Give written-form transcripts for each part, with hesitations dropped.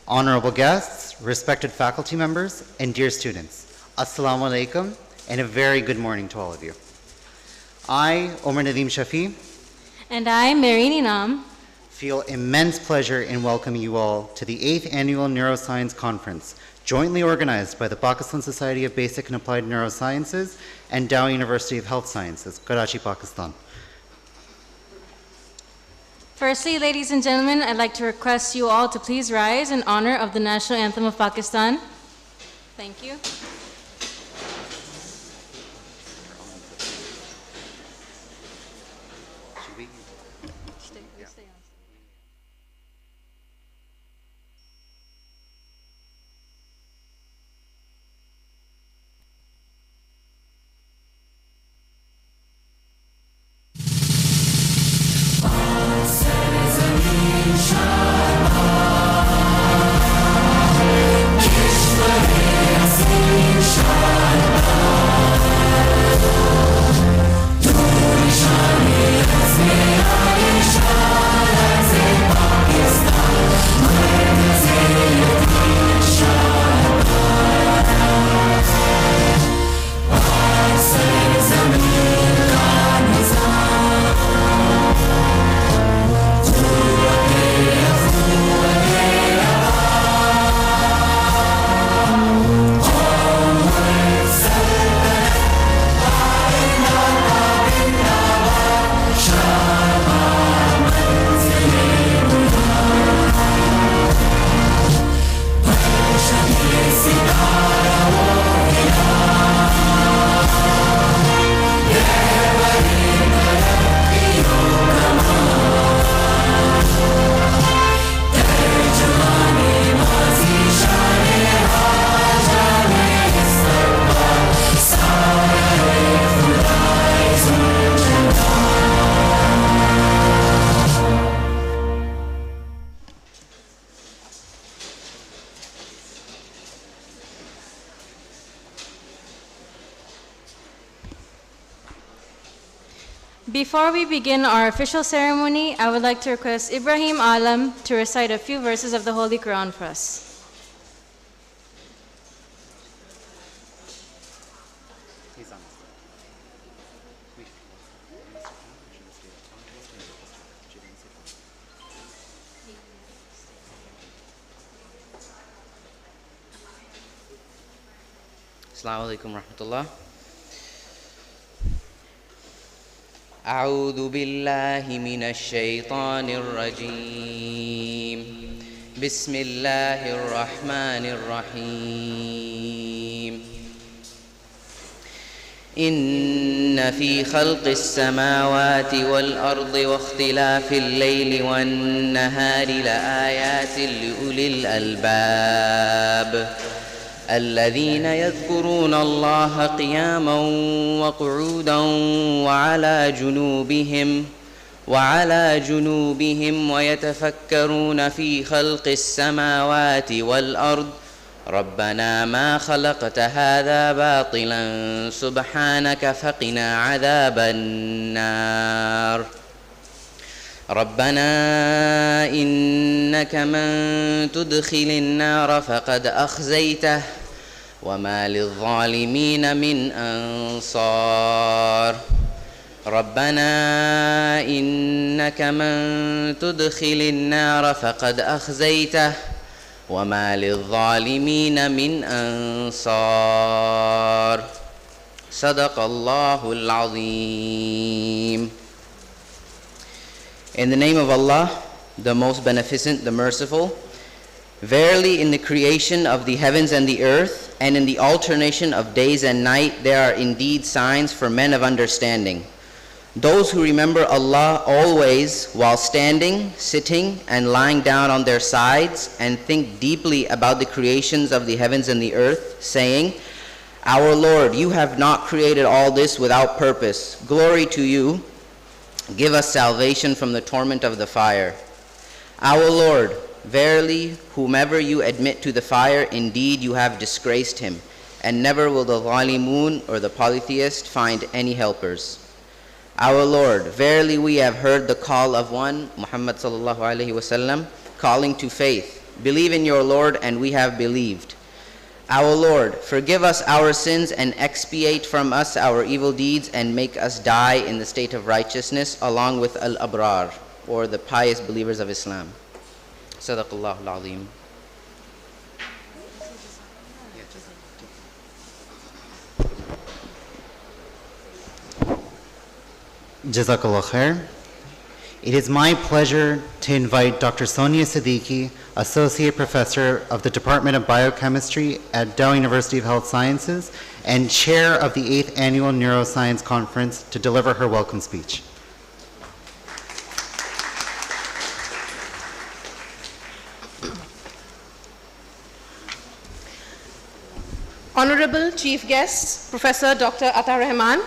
honorable guests, respected faculty members, and dear students. Assalamu alaikum, and a very good morning to all of you. I, Omar Nadeem Shafi, and I, Marini Nam, feel immense pleasure in welcoming you all to the 8th Annual Neuroscience Conference, jointly organized by the Pakistan Society of Basic and Applied Neurosciences and Dow University of Health Sciences, Karachi, Pakistan. Firstly, ladies and gentlemen, I'd like to request you all to please rise in honor of the National Anthem of Pakistan. Thank you. Before we begin our official ceremony, I would like to request Ibrahim Alam to recite a few verses of the Holy Quran for us. Assalamu alaikum rahmatullah. أعوذ بالله من الشيطان الرجيم بسم الله الرحمن الرحيم إن في خلق السماوات والأرض واختلاف الليل والنهار لآيات لأولي الألباب الذين يذكرون الله قياما وقعودا وعلى جنوبهم ويتفكرون في خلق السماوات والأرض ربنا ما خلقت هذا باطلا سبحانك فقنا عذاب النار ربنا إنك من تدخل النار فقد أخزيته وما للظالمين من أنصار ربنا إنك من تدخل النار فقد أخزيته وما للظالمين من أنصار صدق الله العظيم. In the name of Allah, the most beneficent, the merciful, verily in the creation of the heavens and the earth, and in the alternation of days and night, there are indeed signs for men of understanding. Those who remember Allah always while standing, sitting, and lying down on their sides, and think deeply about the creations of the heavens and the earth, saying, Our Lord, you have not created all this without purpose. Glory to you. Give us salvation from the torment of the fire. Our Lord, verily, whomever you admit to the fire, indeed you have disgraced him, and never will the Zalimun or the polytheist find any helpers. Our Lord, verily we have heard the call of one, Muhammad sallallahu alaihi wasallam, calling to faith. Believe in your Lord, and we have believed. Our Lord, forgive us our sins and expiate from us our evil deeds and make us die in the state of righteousness along with al-abrar, or the pious believers of Islam. Sadaqallahu al-Azim. Jazakallah khair. It is my pleasure to invite Dr. Sonia Siddiqui, Associate Professor of the Department of Biochemistry at Dow University of Health Sciences and Chair of the 8th Annual Neuroscience Conference, to deliver her welcome speech. Honorable Chief Guest, Professor Dr. Atta Rahman,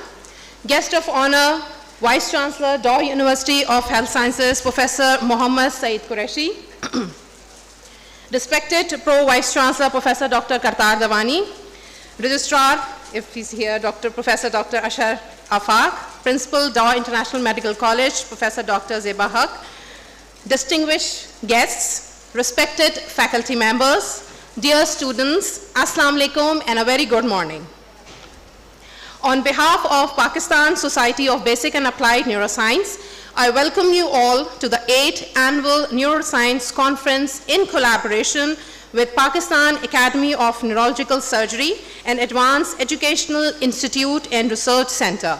Guest of Honor, Vice Chancellor, Dow University of Health Sciences, Professor Mohammad Saeed Qureshi, Respected Pro Vice Chancellor, Professor Dr. Kartar Davani, Registrar, if he's here, Professor Dr. Ashar Afaq, Principal, Dow International Medical College, Professor Dr. Zeba Haq, distinguished guests, respected faculty members, dear students, Assalamu alaikum and a very good morning. On behalf of Pakistan Society of Basic and Applied Neuroscience, I welcome you all to the 8th Annual Neuroscience Conference in collaboration with Pakistan Academy of Neurological Surgery and Advanced Educational Institute and Research Center.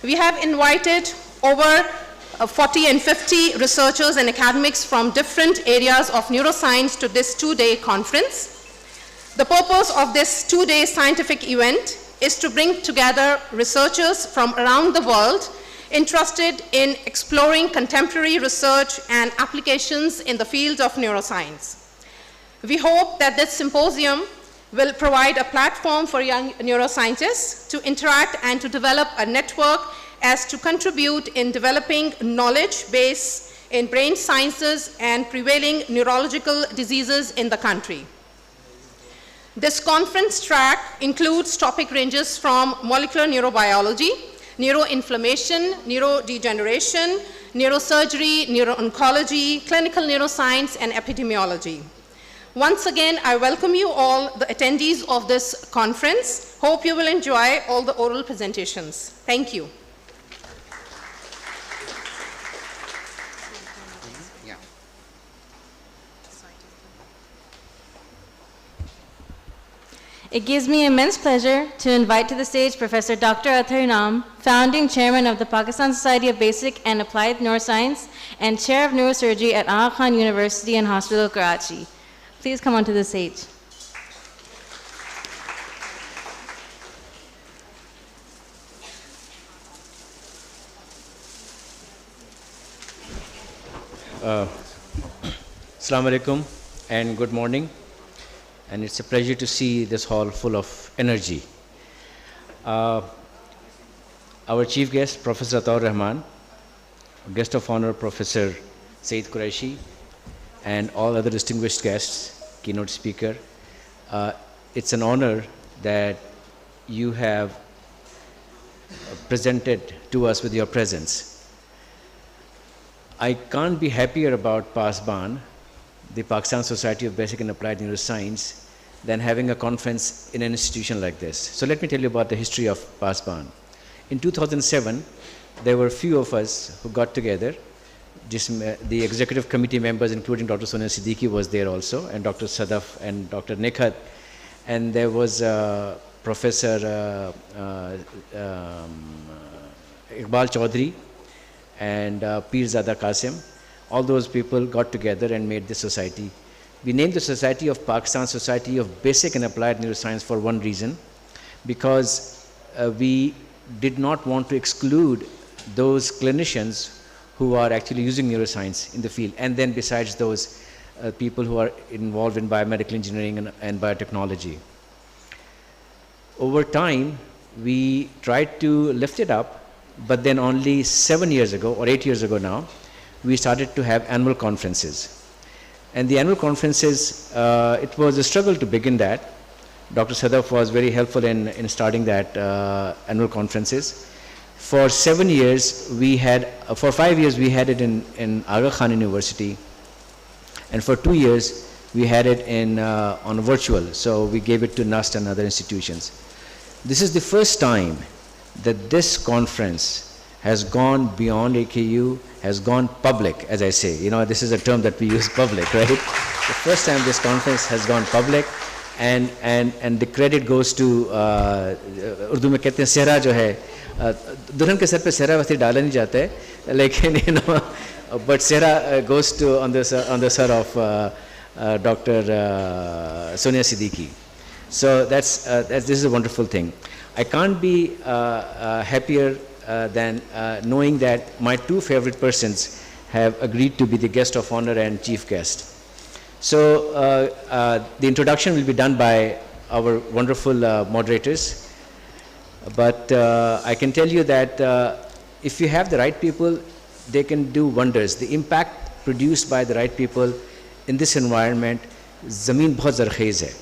We have invited over 40 and 50 researchers and academics from different areas of neuroscience to this two-day conference. The purpose of this two-day scientific event is to bring together researchers from around the world interested in exploring contemporary research and applications in the field of neuroscience. We hope that this symposium will provide a platform for young neuroscientists to interact and to develop a network as to contribute in developing knowledge base in brain sciences and prevailing neurological diseases in the country. This conference track includes topic ranges from molecular neurobiology, neuroinflammation, neurodegeneration, neurosurgery, neurooncology, clinical neuroscience, and epidemiology. Once again, I welcome you all, the attendees of this conference. Hope you will enjoy all the oral presentations. Thank you. It gives me immense pleasure to invite to the stage Professor Dr. Athar Inam, Founding Chairman of the Pakistan Society of Basic and Applied Neuroscience and Chair of Neurosurgery at Aga Khan University and Hospital, Karachi. Please come onto the stage. Assalamu alaikum and good morning. And it's a pleasure to see this hall full of energy. Our chief guest, Professor Atta Rahman, guest of honor, Professor Saeed Qureshi, and all other distinguished guests, keynote speaker. It's an honor that you have presented to us with your presence. I can't be happier about PASBAN, the Pakistan Society of Basic and Applied Neuroscience, than having a conference in an institution like this. So let me tell you about the history of PASBAN. In 2007, there were a few of us who got together. The executive committee members, including Dr. Sonia Siddiqui was there also, and Dr. Sadaf and Dr. Nikhat. And there was Professor Iqbal Chaudhry and Pirzada Qasim. All those people got together and made this society. We named the Society of Pakistan Society of Basic and Applied Neuroscience for one reason, because we did not want to exclude those clinicians who are actually using neuroscience in the field, and then besides those people who are involved in biomedical engineering and biotechnology. Over time, we tried to lift it up, but then only 7 years ago, or 8 years ago now, we started to have annual conferences. And the annual conferences, it was a struggle to begin that. Dr. Sadaf was very helpful in starting that annual conferences. For 7 years, we had, for 5 years, we had it in Aga Khan University. And for 2 years, we had it on virtual, so we gave it to NUST and other institutions. This is the first time that this conference has gone beyond AKU, has gone public, as I say. You know, this is a term that we use, public, right? The first time this conference has gone public, and the credit goes to, Urdu में कहते हैं सेहरा जो है, दुल्हन के sir पे सेहरा वैसे डाला नहीं जाता है, लेकिन you know, but सेहरा goes to on the sir of Dr. Sonia Siddiqui. So this is a wonderful thing. I can't be happier than knowing that my two favorite persons have agreed to be the guest of honor and chief guest. So the introduction will be done by our wonderful moderators, but I can tell you that if you have the right people, they can do wonders. The impact produced by the right people in this environment, zameen bahut zarkhez hai.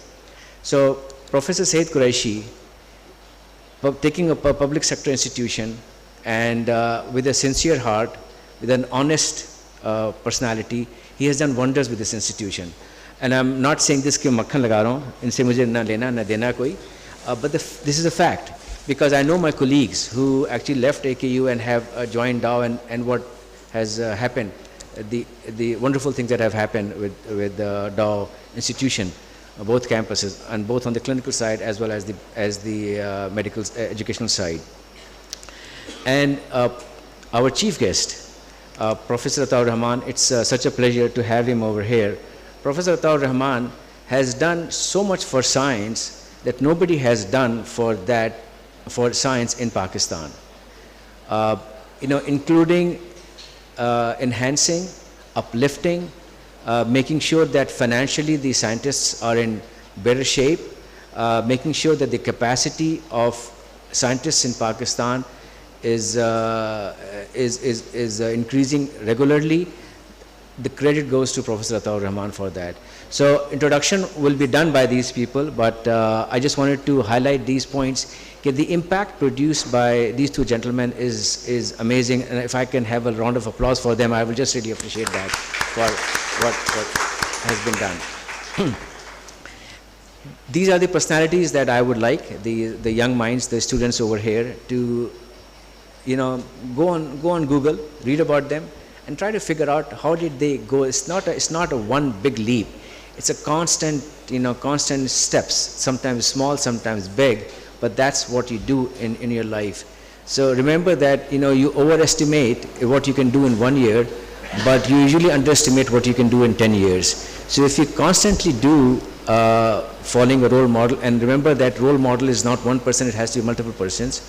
So Professor Saeed Qureshi, taking a public sector institution and with a sincere heart, with an honest personality, he has done wonders with this institution. And I'm not saying this कि मक्खन लगा रहा हूँ, इनसे मुझे ना लेना ना देना कोई, but this is a fact, because I know my colleagues who actually left AKU and have joined Dow, and what has happened, the wonderful things that have happened with the Dow institution, both campuses, and both on the clinical side as well as the medical educational side. And our chief guest, Professor Ataur Rahman, it's such a pleasure to have him over here. Professor Ataur Rahman has done so much for science that nobody has done for science in Pakistan. Including enhancing, uplifting, making sure that financially the scientists are in better shape, making sure that the capacity of scientists in Pakistan is increasing regularly. The credit goes to Professor Ataur Rahman for that. So introduction will be done by these people, but I just wanted to highlight these points. The impact produced by these two gentlemen is amazing, and if I can have a round of applause for them, I will just really appreciate that for what has been done. These are the personalities that I would like the young minds, the students over here, to go on Google, read about them, and try to figure out how did they go. It's not a one big leap. It's a constant steps, sometimes small, sometimes big, but that's what you do in your life. So remember that you overestimate what you can do in 1 year, but you usually underestimate what you can do in 10 years. So if you constantly do following a role model, and remember that role model is not one person, it has to be multiple persons,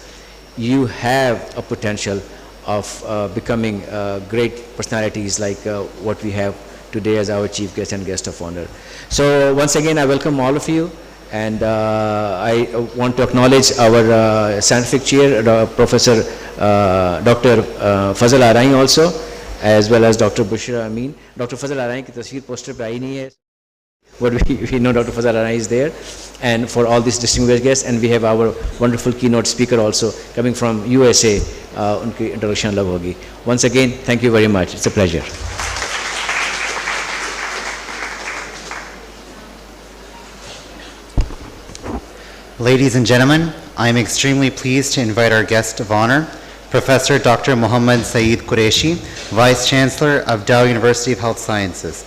you have a potential of becoming great personalities like what we have today as our chief guest and guest of honor. So once again, I welcome all of you, and I want to acknowledge our scientific chair, Professor Dr. Fazal Arain also, as well as Dr. Bushra Amin. Dr. Fazal Arain की तस्वीर poster पे आई नहीं है, but we know Dr. Fazal Arain is there, and for all these distinguished guests, and we have our wonderful keynote speaker also coming from USA. उनकी introduction अलग होगी. Once again, thank you very much. It's a pleasure. Ladies and gentlemen, I am extremely pleased to invite our guest of honor, Professor Dr. Mohammad Saeed Qureshi, Vice Chancellor of Dow University of Health Sciences.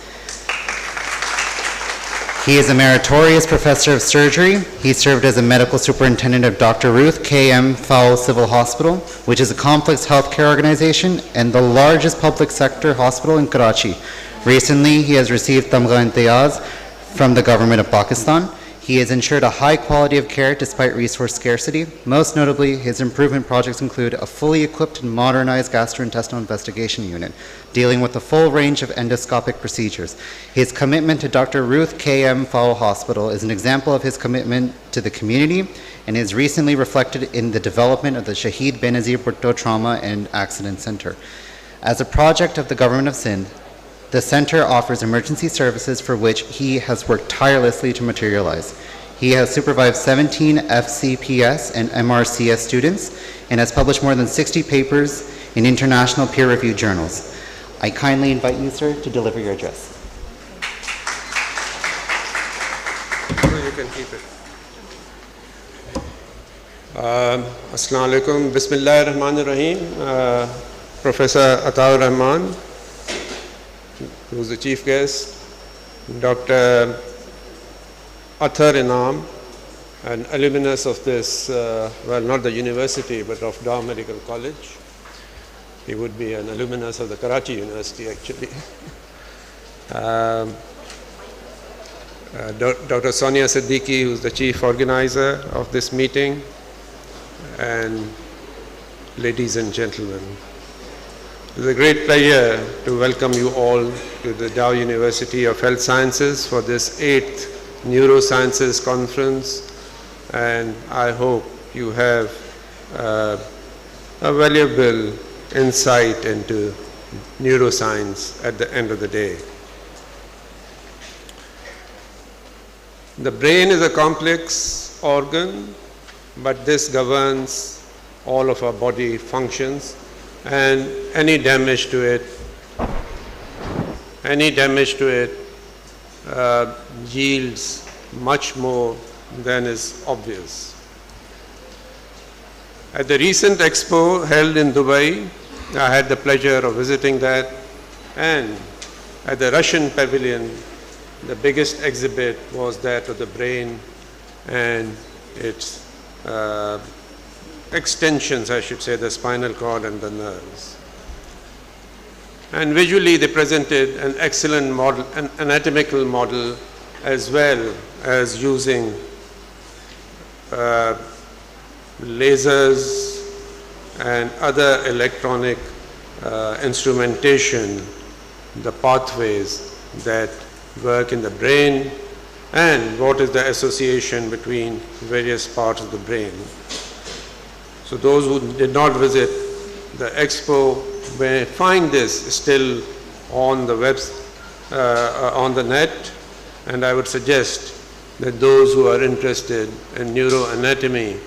He is a meritorious professor of surgery. He served as a medical superintendent of Dr. Ruth K.M. Fowle Civil Hospital, which is a complex healthcare organization and the largest public sector hospital in Karachi. Recently, he has received Tamgha Imtiyaz from the government of Pakistan. He has ensured a high quality of care despite resource scarcity. Most notably, his improvement projects include a fully equipped and modernized gastrointestinal investigation unit, dealing with a full range of endoscopic procedures. His commitment to Dr. Ruth K.M. Fowle Hospital is an example of his commitment to the community and is recently reflected in the development of the Shaheed Benazir Bhutto Trauma and Accident Center. As a project of the government of Sindh, the center offers emergency services for which he has worked tirelessly to materialize. He has supervised 17 FCPS and MRCS students and has published more than 60 papers in international peer-reviewed journals. I kindly invite you, sir, to deliver your address. can keep it. Assalamu alaikum. Bismillahir Rahmanir Rahim. Professor Ataur Rahman, who's the chief guest, Dr. Athar Inam, an alumnus of this, well, not the university, but of Dow Medical College. He would be an alumnus of the Karachi University, actually. Dr. Sonia Siddiqui, who's the chief organizer of this meeting, and ladies and gentlemen. It is a great pleasure to welcome you all to the Dow University of Health Sciences for this 8th Neurosciences Conference, and I hope you have a valuable insight into neuroscience at the end of the day. The brain is a complex organ, but this governs all of our body functions, and any damage to it yields much more than is obvious. At the recent expo held in Dubai, I had the pleasure of visiting that, and at the Russian pavilion, the biggest exhibit was that of the brain and its extensions, I should say, the spinal cord and the nerves. And visually they presented an excellent model, an anatomical model, as well as using lasers and other electronic instrumentation, the pathways that work in the brain and what is the association between various parts of the brain. So those who did not visit the expo may find this still on the on the net, and I would suggest that those who are interested in neuroanatomy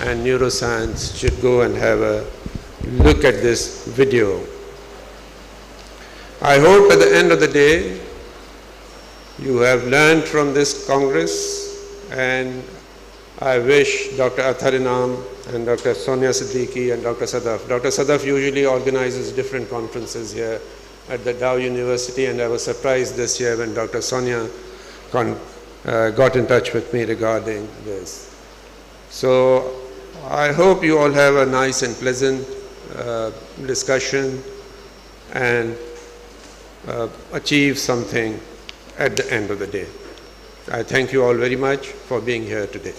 and neuroscience should go and have a look at this video. I hope at the end of the day you have learned from this Congress, and I wish Dr. Athar Inam and Dr. Sonia Siddiqui and Dr. Sadaf. Dr. Sadaf usually organizes different conferences here at the Dow University, and I was surprised this year when Dr. Sonia got in touch with me regarding this. So I hope you all have a nice and pleasant discussion and achieve something at the end of the day. I thank you all very much for being here today.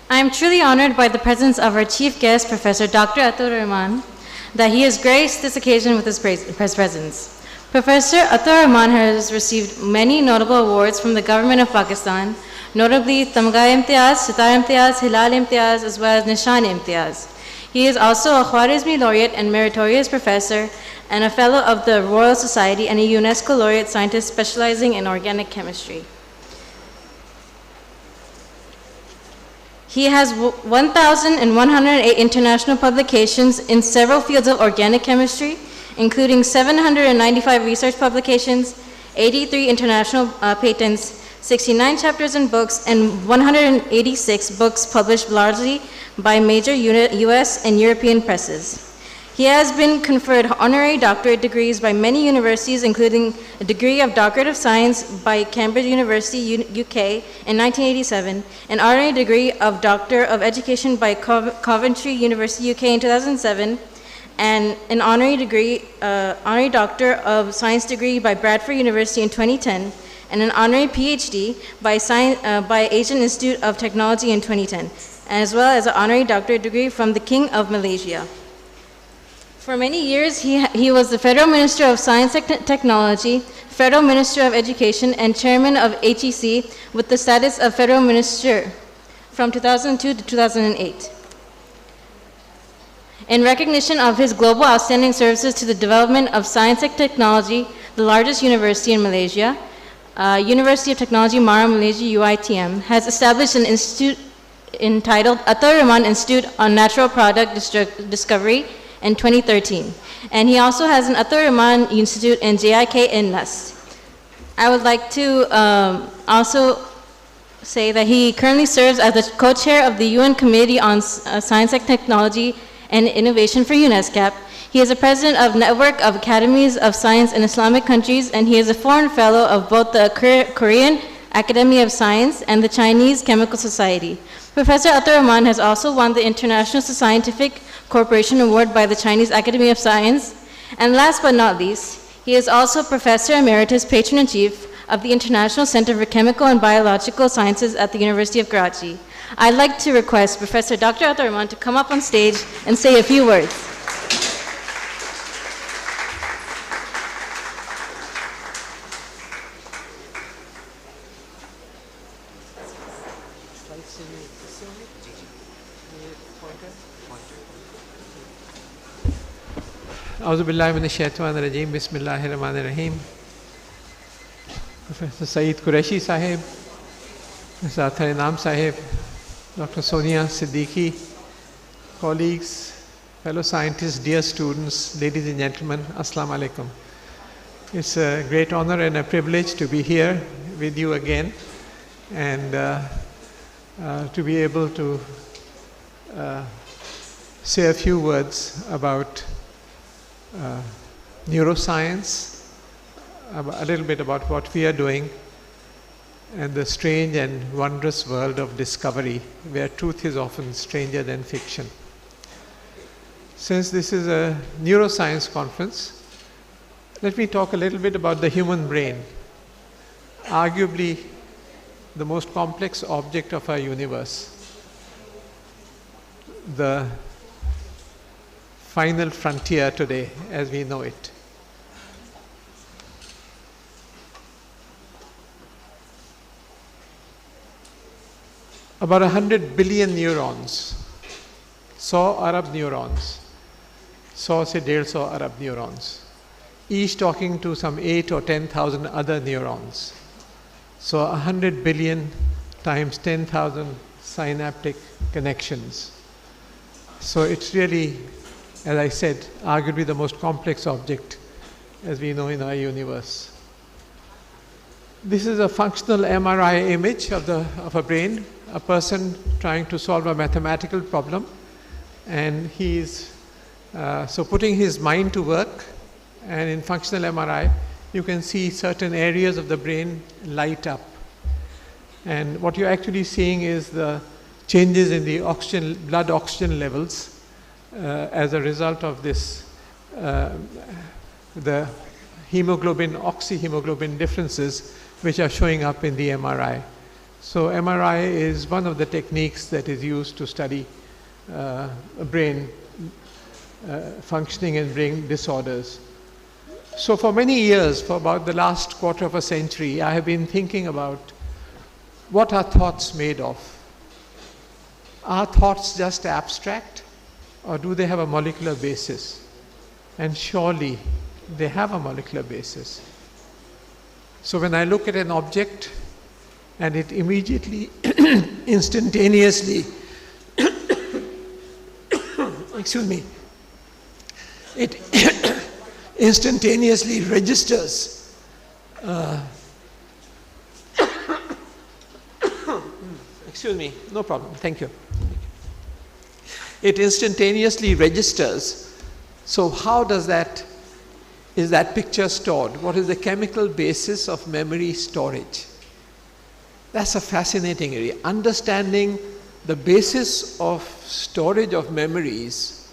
I am truly honored by the presence of our chief guest, Professor Dr. Athar Rahman, that he has graced this occasion with his presence. Professor Athar Rahman has received many notable awards from the government of Pakistan, notably Tamga Imtiaz, Sitar Imtiaz, Hilal Imtiaz, as well as Nishan Imtiaz. He is also a Khwarizmi laureate and meritorious professor and a fellow of the Royal Society and a UNESCO laureate scientist specializing in organic chemistry. He has 1,108 international publications in several fields of organic chemistry, including 795 research publications, 83 international patents, 69 chapters in books, and 186 books published largely by major US and European presses. He has been conferred honorary doctorate degrees by many universities, including a degree of Doctorate of Science by Cambridge University, UK in 1987, an honorary degree of Doctor of Education by Coventry University, UK in 2007, and an honorary Doctor of Science degree by Bradford University in 2010, and an honorary PhD by Asian Institute of Technology in 2010, as well as an honorary doctorate degree from the King of Malaysia. For many years, he was the Federal Minister of Science and Technology, Federal Minister of Education, and Chairman of HEC with the status of Federal Minister from 2002 to 2008. In recognition of his global outstanding services to the development of science and technology, the largest university in Malaysia, University of Technology Mara, Malaysia, UITM, has established an institute entitled Athar Rahman Institute on Natural Product Discovery in 2013. And he also has an Athar Rahman Institute in JIK in NUS. I would like to also say that he currently serves as the co-chair of the UN Committee on Science and Technology and Innovation for UNESCAP. He is the president of Network of Academies of Science in Islamic Countries, and he is a foreign fellow of both the Korean Academy of Science and the Chinese Chemical Society. Professor Athar Rahman has also won the International Scientific Corporation Award by the Chinese Academy of Science. And last but not least, he is also Professor Emeritus Patron-in-Chief of the International Center for Chemical and Biological Sciences at the University of Karachi. I'd like to request Professor Dr. Athar Rahman to come up on stage and say a few words. Auzu billahi minash shaitanir rajeem. Bismillahir rahmanir rahim. Professor Saeed Qureshi Sahib, Professor Athar Inam Sahib, Dr. Sonia Siddiqui, colleagues, fellow scientists, dear students, ladies and gentlemen, Assalamu alaikum. It's a great honor and a privilege to be here with you again and to be able to say a few words about neuroscience, a little bit about what we are doing, and the strange and wondrous world of discovery, where truth is often stranger than fiction. Since this is a neuroscience conference, let me talk a little bit about the human brain, arguably the most complex object of our universe, the final frontier today as we know it. About 100 billion neurons, 100 Arab neurons, 100 se 150 Arab neurons, each talking to some 8 or 10,000 other neurons. So 100 billion times 10,000 synaptic connections. So it's really, as I said, arguably the most complex object as we know in our universe. This is a functional MRI image of a brain, a person trying to solve a mathematical problem, and he's so putting his mind to work, and in functional MRI you can see certain areas of the brain light up. And what you're actually seeing is the changes in the blood oxygen levels as a result of this, the hemoglobin, oxyhemoglobin differences which are showing up in the MRI. So MRI is one of the techniques that is used to study brain functioning and brain disorders. So for many years, for about the last quarter of a century, I have been thinking about what are thoughts made of? Are thoughts just abstract, or do they have a molecular basis? And surely they have a molecular basis. So when I look at an object and it immediately, instantaneously, excuse me, it instantaneously registers excuse me, no problem, thank you. It instantaneously registers. So how is that picture stored? What is the chemical basis of memory storage? That's a fascinating area. Understanding the basis of storage of memories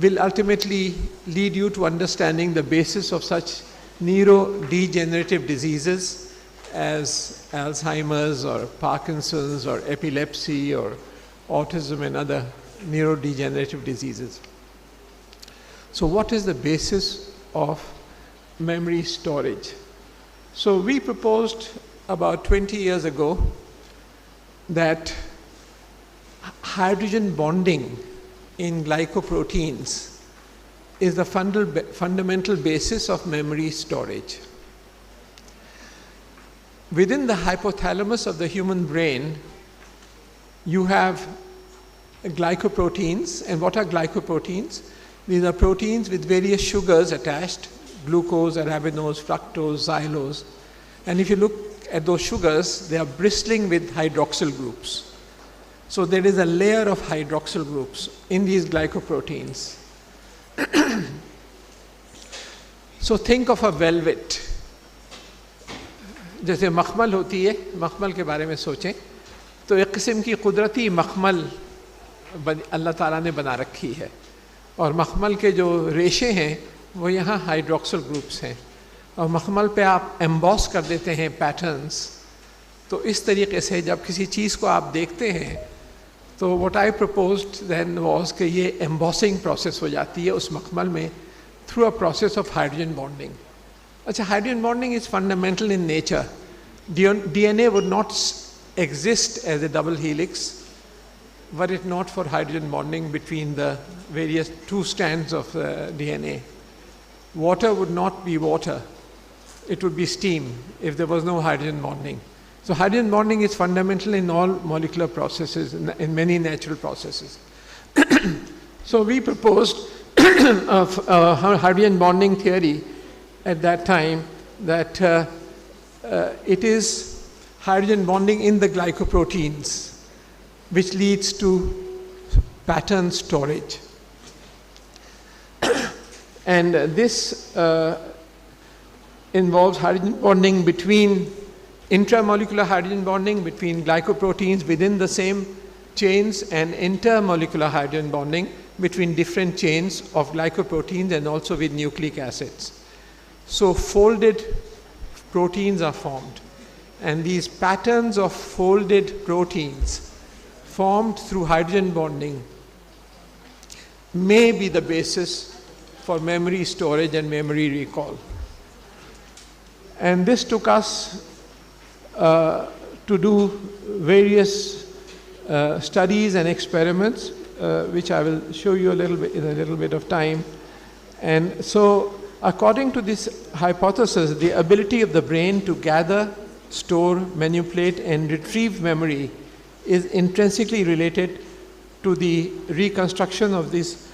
will ultimately lead you to understanding the basis of such neurodegenerative diseases as Alzheimer's or Parkinson's or epilepsy or autism and other neurodegenerative diseases. So what is the basis of memory storage? So we proposed about 20 years ago that hydrogen bonding in glycoproteins is the fundamental basis of memory storage. within the hypothalamus of the human brain, you have glycoproteins. And what are glycoproteins? These are proteins with various sugars attached, glucose, arabinose, fructose, xylose. And if you look at those sugars, they are bristling with hydroxyl groups. So there is a layer of hydroxyl groups in these glycoproteins. So think of a velvet. जैसे मखमल होती है, मखमल के बारे में सोचें तो एक किस्म की कुदरती मखमल अल्लाह ताला ने बना रखी है, और मखमल के जो रेशे हैं वो यहाँ हाइड्रोक्सिल ग्रुप्स हैं, और मखमल पे आप एम्बॉस कर देते हैं पैटर्न्स। तो इस तरीके से जब किसी चीज़ को आप देखते हैं तो what I proposed then was कि ये एम्बॉसिंग प्रोसेस हो जाती है उस मखमल में through a process of hydrogen bonding. अच्छा, hydrogen bonding is fundamental in nature. DNA would not exist as a double helix were it not for hydrogen bonding between the various two strands of DNA. Water would not be water, it would be steam if there was no hydrogen bonding. So hydrogen bonding is fundamental in all molecular processes, in many natural processes. So we proposed a hydrogen bonding theory at that time, that it is hydrogen bonding in the glycoproteins which leads to pattern storage. And this involves hydrogen bonding between intramolecular hydrogen bonding between glycoproteins within the same chains, and intermolecular hydrogen bonding between different chains of glycoproteins and also with nucleic acids. So folded proteins are formed, and these patterns of folded proteins formed through hydrogen bonding may be the basis for memory storage and memory recall. And this took us to do various studies and experiments, which I will show you a little bit in a little bit of time. And so, according to this hypothesis, the ability of the brain to gather, store, manipulate, and retrieve memory is intrinsically related to the reconstruction of this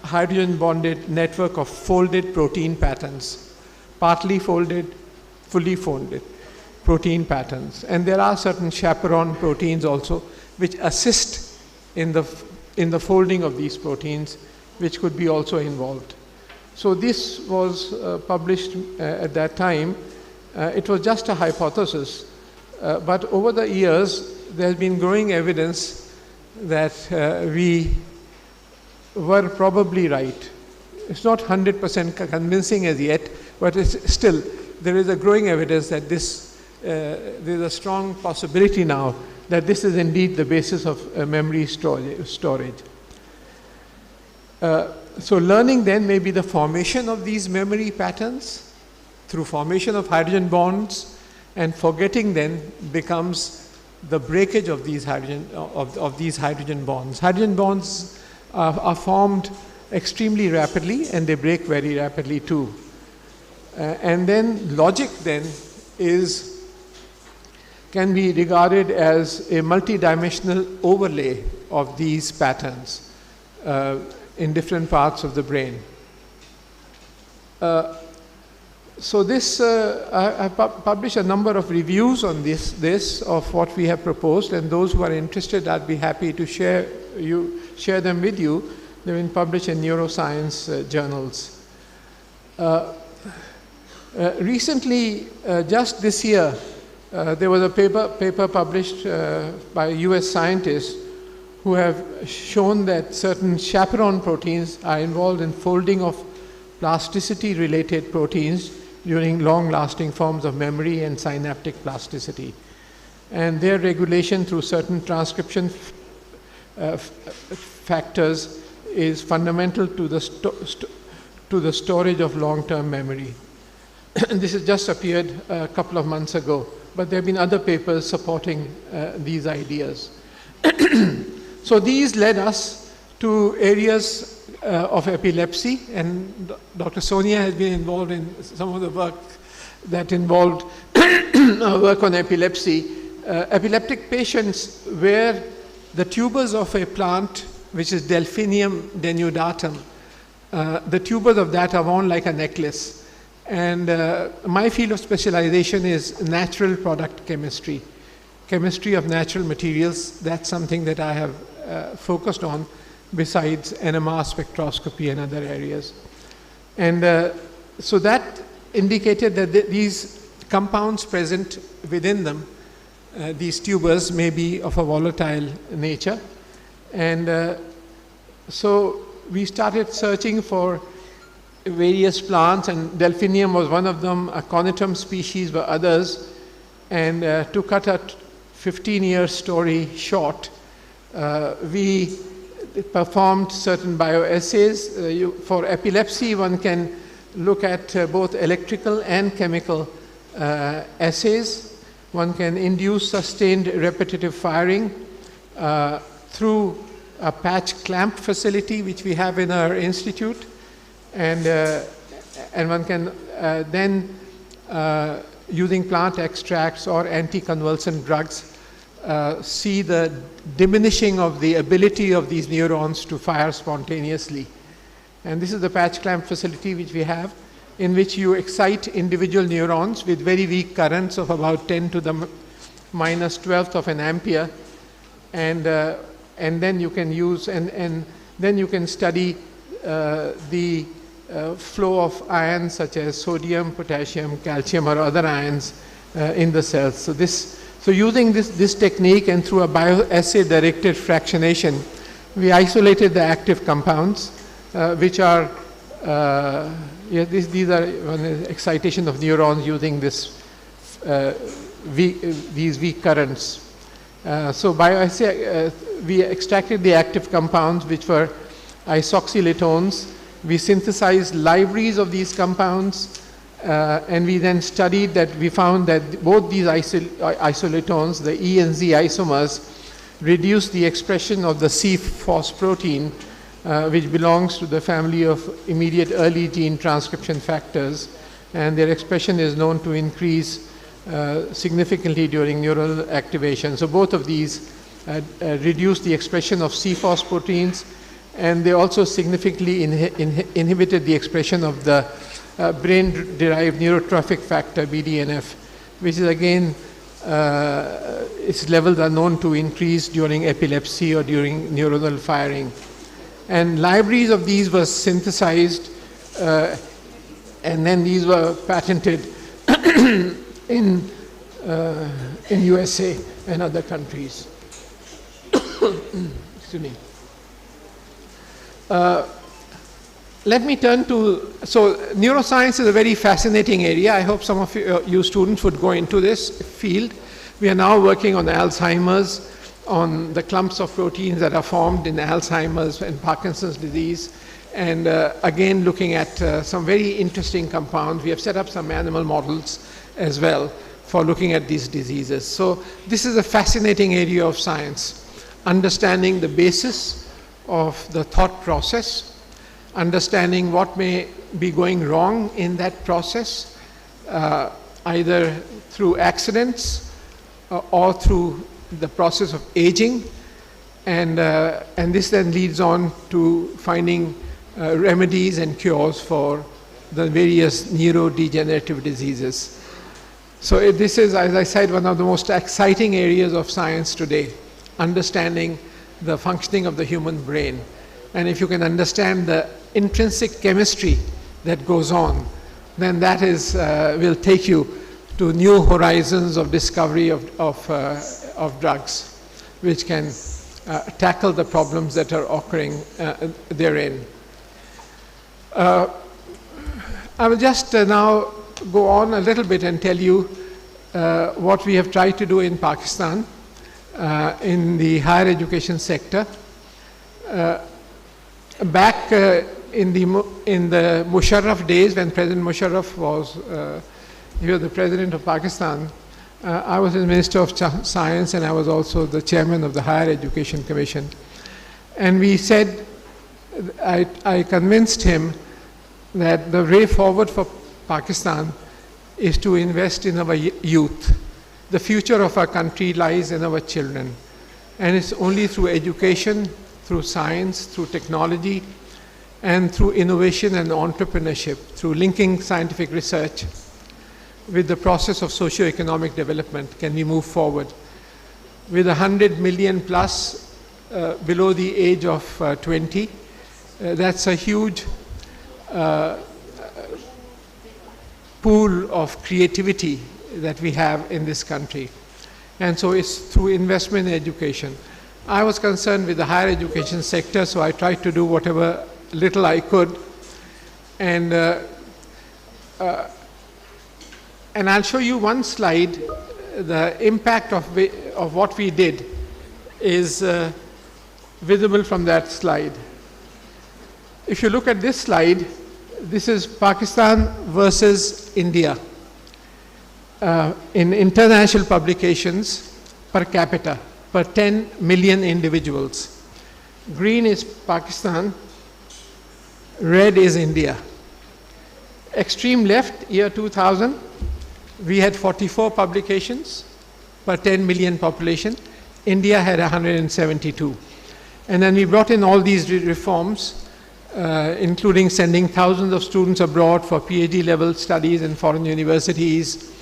hydrogen bonded network of folded protein patterns, partly folded, fully folded protein patterns. And there are certain chaperone proteins also which assist in the folding of these proteins, which could be also involved. So this was published at that time. It was just a hypothesis, but over the years there has been growing evidence that we were probably right. It's not 100% convincing as yet, but it's still, there is a growing evidence that there's a strong possibility now that this is indeed the basis of memory storage. So learning then may be the formation of these memory patterns through formation of hydrogen bonds, and forgetting then becomes the breakage of these hydrogen bonds. Hydrogen bonds are formed extremely rapidly, and they break very rapidly too. And then logic then can be regarded as a multidimensional overlay of these patterns in different parts of the brain. So this, I published a number of reviews on this of what we have proposed, and those who are interested, I'd be happy to share them with you. They've been published in neuroscience journals. Recently, just this year, there was a paper published by US scientists who have shown that certain chaperone proteins are involved in folding of plasticity-related proteins during long-lasting forms of memory and synaptic plasticity. And their regulation through certain transcription factors is fundamental to the storage of long-term memory. This has just appeared a couple of months ago, but there have been other papers supporting these ideas. So these led us to areas of epilepsy, and Dr. Sonia has been involved in some of the work that involved work on epilepsy. Epileptic patients wear the tubers of a plant which is Delphinium denudatum. The tubers of that are worn like a necklace. And my field of specialization is natural product chemistry, chemistry of natural materials. That's something that I have focused on besides NMR spectroscopy and other areas. And so that indicated that these compounds present within them, these tubers, may be of a volatile nature. And so we started searching for various plants, and Delphinium was one of them. A Aconitum species were others. And to cut a 15-year story short, we performed certain bioassays. For epilepsy, one can look at both electrical and chemical assays. One can induce sustained repetitive firing through a patch clamp facility which we have in our institute, and one can then using plant extracts or anticonvulsant drugs see the diminishing of the ability of these neurons to fire spontaneously. And this is the patch clamp facility which we have, in which you excite individual neurons with very weak currents of about 10 to the minus 12th of an ampere, and then you can use, and then you can study the flow of ions such as sodium, potassium, calcium, or other ions in the cells. So using this technique and through a bioassay directed fractionation, we isolated the active compounds, which are these are excitation of neurons using these weak currents. So bioassay, we extracted the active compounds, which were isoxylatones. We synthesized libraries of these compounds, and we then studied that. We found that both these isolatones, the E and Z isomers, reduce the expression of the C-phos protein, which belongs to the family of immediate early gene transcription factors, and their expression is known to increase significantly during neural activation. So both of these reduced the expression of C-phos proteins, and they also significantly inhibited the expression of the brain-derived neurotrophic factor, BDNF, which is again, its levels are known to increase during epilepsy or during neuronal firing. And libraries of these were synthesized, and then these were patented in USA and other countries. Excuse me. Let me turn to, so neuroscience is a very fascinating area. I hope some of you students would go into this field. We are now working on Alzheimer's, on the clumps of proteins that are formed in Alzheimer's and Parkinson's disease, and again looking at some very interesting compounds. We have set up some animal models as well for looking at these diseases. So this is a fascinating area of science, understanding the basis of the thought process, understanding what may be going wrong in that process, either through accidents or through the process of aging, and this then leads on to finding remedies and cures for the various neurodegenerative diseases. So this is, as I said, one of the most exciting areas of science today, understanding the functioning of the human brain. And if you can understand the intrinsic chemistry that goes on, then that is will take you to new horizons of discovery of drugs, which can tackle the problems that are occurring therein. I will just now go on a little bit and tell you what we have tried to do in Pakistan in the higher education sector. Back in the Musharraf days, when President Musharraf was he was the president of Pakistan, I was the Minister of Science, and I was also the chairman of the Higher Education Commission. And we said, I convinced him that the way forward for Pakistan is to invest in our youth. The future of our country lies in our children. And it's only through education, through science, through technology, and through innovation and entrepreneurship, through linking scientific research with the process of socio-economic development, can we move forward. With 100 million plus below the age of 20, that's a huge pool of creativity that we have in this country. And so it's through investment in education. I was concerned with the higher education sector, so I tried to do whatever little I could. And I'll show you one slide. The impact of what we did is visible from that slide. If you look at this slide, this is Pakistan versus India in international publications per capita, per 10 million individuals. Green is Pakistan, red is India. Extreme left, year 2000, we had 44 publications per 10 million population. India had 172. And then we brought in all these reforms, including sending thousands of students abroad for PhD level studies in foreign universities,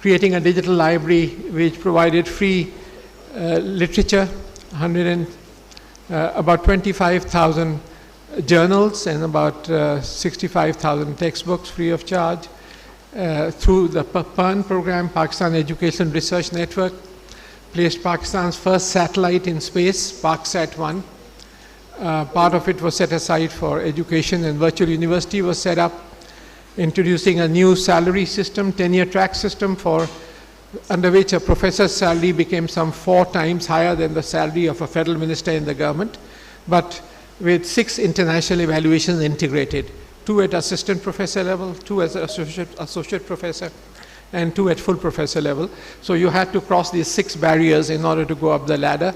creating a digital library which provided free literature, about 25,000 journals and about 65,000 textbooks free of charge, through the PERN program, Pakistan Education Research Network, placed Pakistan's first satellite in space, ParkSat-1. Part of it was set aside for education, and virtual university was set up, introducing a new salary system, tenure track system, under which a professor's salary became some 4 times higher than the salary of a federal minister in the government, but with 6 international evaluations integrated, 2 at assistant professor level, 2 as associate professor, and 2 at full professor level. So you had to cross these 6 barriers in order to go up the ladder.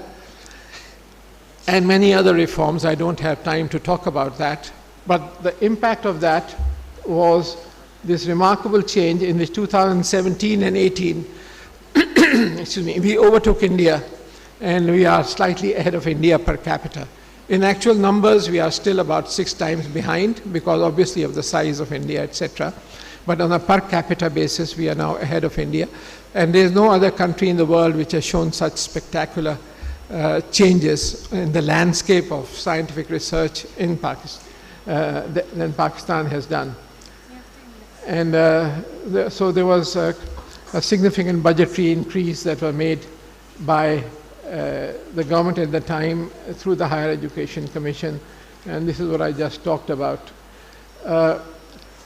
And many other reforms. I don't have time to talk about that. But the impact of that was this remarkable change in which 2017 and 18, excuse me, we overtook India, and we are slightly ahead of India per capita. In actual numbers, we are still about 6 times behind because obviously of the size of India, etc. But on a per capita basis, we are now ahead of India. And there is no other country in the world which has shown such spectacular changes in the landscape of scientific research in Pakistan than Pakistan has done. And so there was a significant budgetary increase that were made by the government at the time through the Higher Education Commission, and this is what I just talked about. There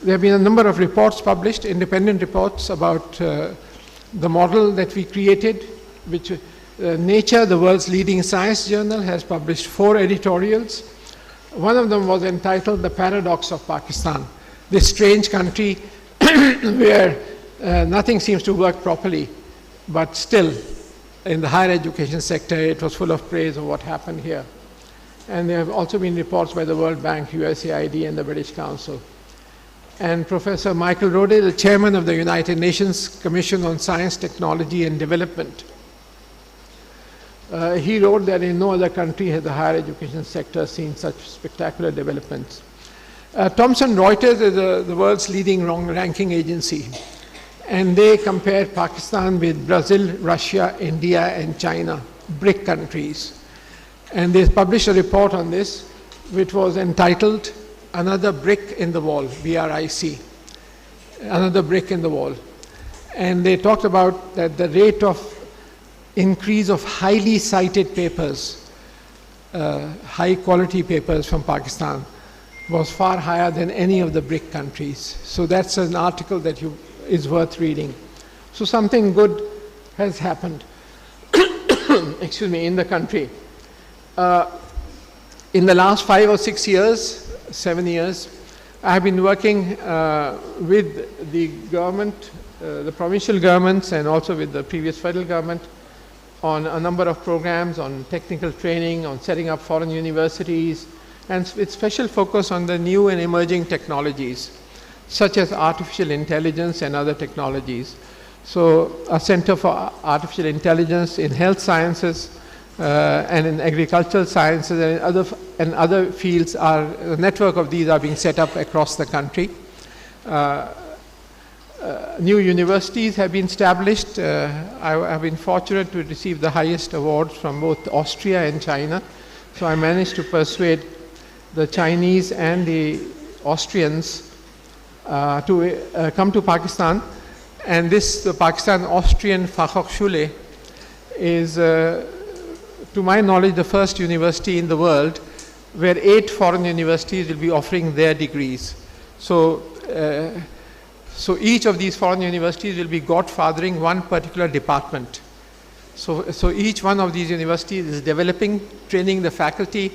have been a number of reports published, independent reports about the model that we created, which Nature, the world's leading science journal, has published 4 editorials. One of them was entitled The Paradox of Pakistan, this strange country where nothing seems to work properly, but still in the higher education sector it was full of praise of what happened here. And there have also been reports by the World Bank, USAID, and the British Council. And Professor Michael Rohde, the chairman of the United Nations Commission on Science, Technology and Development, he wrote that in no other country has the higher education sector seen such spectacular developments. Thomson Reuters is the world's leading ranking agency, and they compared Pakistan with Brazil, Russia, India, and China, BRIC countries. And they published a report on this, which was entitled Another Brick in the Wall, BRIC, Another Brick in the Wall. And they talked about that the rate of increase of highly cited papers, high quality papers from Pakistan, was far higher than any of the BRIC countries. So that's an article that is worth reading. So something good has happened, excuse me, in the country. In the last 5 or 6 years, 7 years, I have been working with the government, the provincial governments, and also with the previous federal government on a number of programs on technical training, on setting up foreign universities, and with special focus on the new and emerging technologies. such as artificial intelligence and other technologies. So a Center for Artificial Intelligence in health sciences and in agricultural sciences and other fields a network of these are being set up across the country. New universities have been established. I have been fortunate to receive the highest awards from both Austria and China. So I managed to persuade the Chinese and the Austrians to come to Pakistan. And the Pakistan-Austrian Fachhochschule is, to my knowledge, the first university in the world where 8 foreign universities will be offering their degrees. So each of these foreign universities will be godfathering one particular department. So each one of these universities is developing, training the faculty,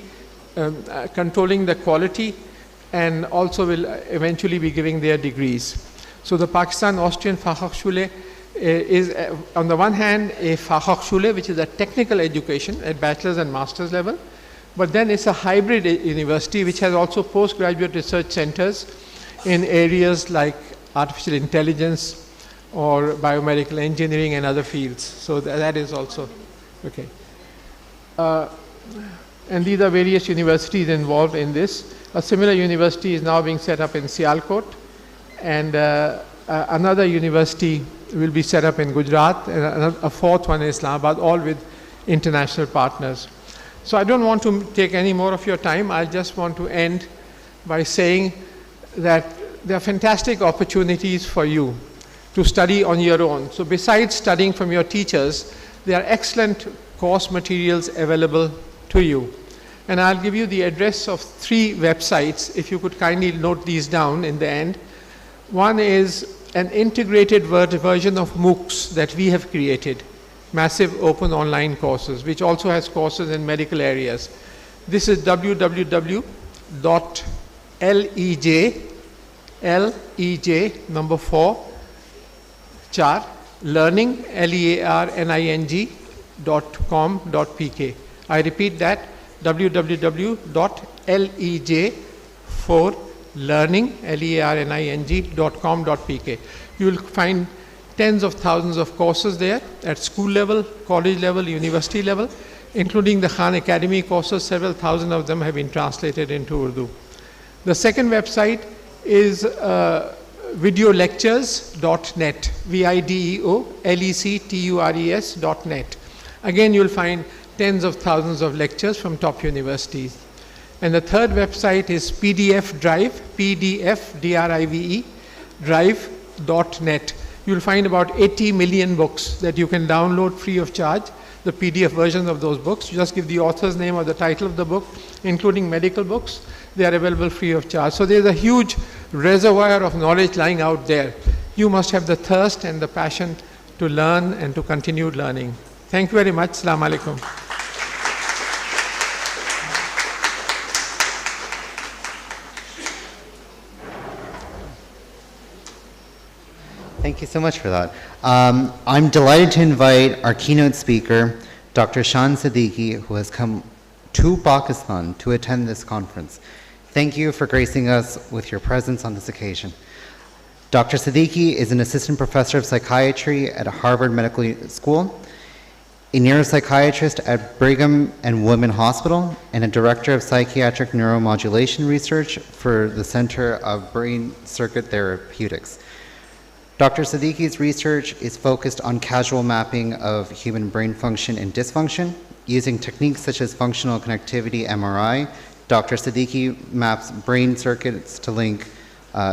controlling the quality, and also will eventually be giving their degrees. So the Pakistan-Austrian Fachhochschule is, on the one hand, a Fachhochschule, which is a technical education at bachelor's and master's level, but then it's a hybrid university which has also postgraduate research centers in areas like artificial intelligence or biomedical engineering and other fields. So that is also okay. And these are various universities involved in this. A similar university is now being set up in Sialkot, and another university will be set up in Gujarat, and a fourth one in Islamabad, all with international partners. So I don't want to take any more of your time. I just want to end by saying that there are fantastic opportunities for you to study on your own. So besides studying from your teachers, there are excellent course materials available to you. And I'll give you the address of 3 websites, if you could kindly note these down in the end. One is an integrated version of MOOCs that we have created, massive open online courses, which also has courses in medical areas. This is www.lej number 4 char learning learning.com.pk. I repeat that, www.lej4learning.com.pk. You will find tens of thousands of courses there at school level, college level, university level, including the Khan Academy courses. Several thousand of them have been translated into Urdu. The second website is videolectures.net, videolectures.net. Again, you'll find tens of thousands of lectures from top universities. And the third website is PDF Drive, PDF, drive.net. You'll find about 80 million books that you can download free of charge, the PDF versions of those books. You just give the author's name or the title of the book, including medical books. They are available free of charge. So there's a huge reservoir of knowledge lying out there. You must have the thirst and the passion to learn and to continue learning. Thank you very much. Assalamu alaikum. Thank you so much for that. I'm delighted to invite our keynote speaker, Dr. Shan Siddiqui, who has come to Pakistan to attend this conference. Thank you for gracing us with your presence on this occasion. Dr. Siddiqui is an assistant professor of psychiatry at Harvard Medical School, a neuropsychiatrist at Brigham and Women Hospital, and a director of psychiatric neuromodulation research for the Center of Brain Circuit Therapeutics. Dr. Siddiqui's research is focused on causal mapping of human brain function and dysfunction. Using techniques such as functional connectivity MRI, Dr. Siddiqui maps brain circuits to link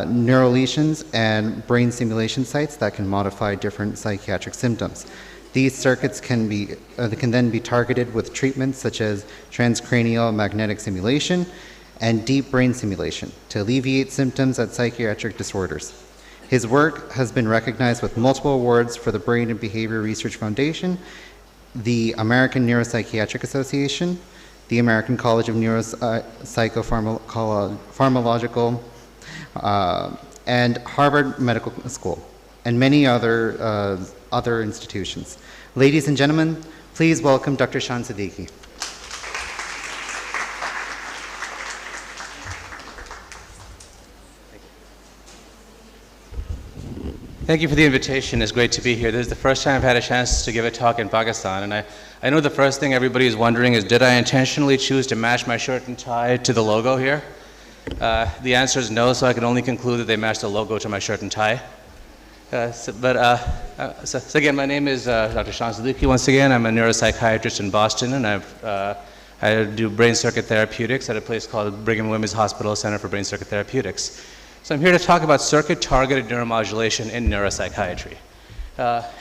neural lesions and brain stimulation sites that can modify different psychiatric symptoms. These circuits can then be targeted with treatments such as transcranial magnetic stimulation and deep brain stimulation to alleviate symptoms of psychiatric disorders. His work has been recognized with multiple awards for the Brain and Behavior Research Foundation, the American Neuropsychiatric Association, the American College of Neuropsychopharmacological, and Harvard Medical School, and many other institutions. Ladies and gentlemen, please welcome Dr. Shan Siddiqui. Thank you for the invitation. It's great to be here. This is the first time I've had a chance to give a talk in Pakistan, and I know the first thing everybody is wondering is, did I intentionally choose to match my shirt and tie to the logo here? The answer is no, so I can only conclude that they matched the logo to my shirt and tie. So again, my name is Dr. Shan Siddiqui once again. I'm a neuropsychiatrist in Boston, and I do brain circuit therapeutics at a place called Brigham and Women's Hospital Center for Brain Circuit Therapeutics. So I'm here to talk about circuit-targeted neuromodulation in neuropsychiatry.